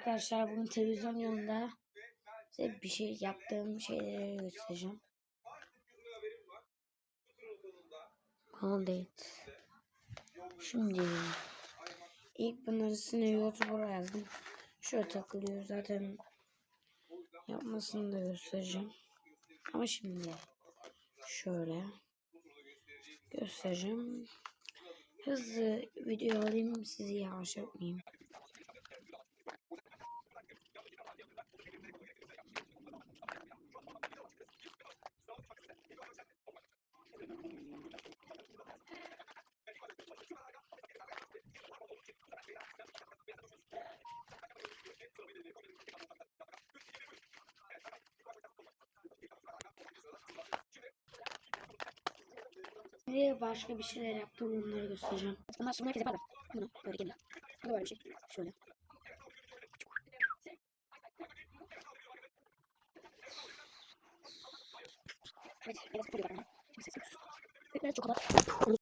arkadaşlar, bugün televizyon yanında size bir şey yaptığım şeyleri göstereceğim. Bana değil. Şimdi ilk bunları sinir YouTuber'a yazdım. Şöyle takılıyor zaten, yapmasını da göstereceğim. Ama şimdi şöyle göstereceğim. Hızlı video alayım, sizi yavaş yapmayayım. Ve başka bir şeyler yaptım, onları göstereceğim. Bunlar şimdi herkes yapar da. Bunu böyle geliyor. Bu da böyle bir şey. Şöyle. Evet, biraz kokuyor bana. Şimdi ses yapıyoruz. Evet, çok kadar.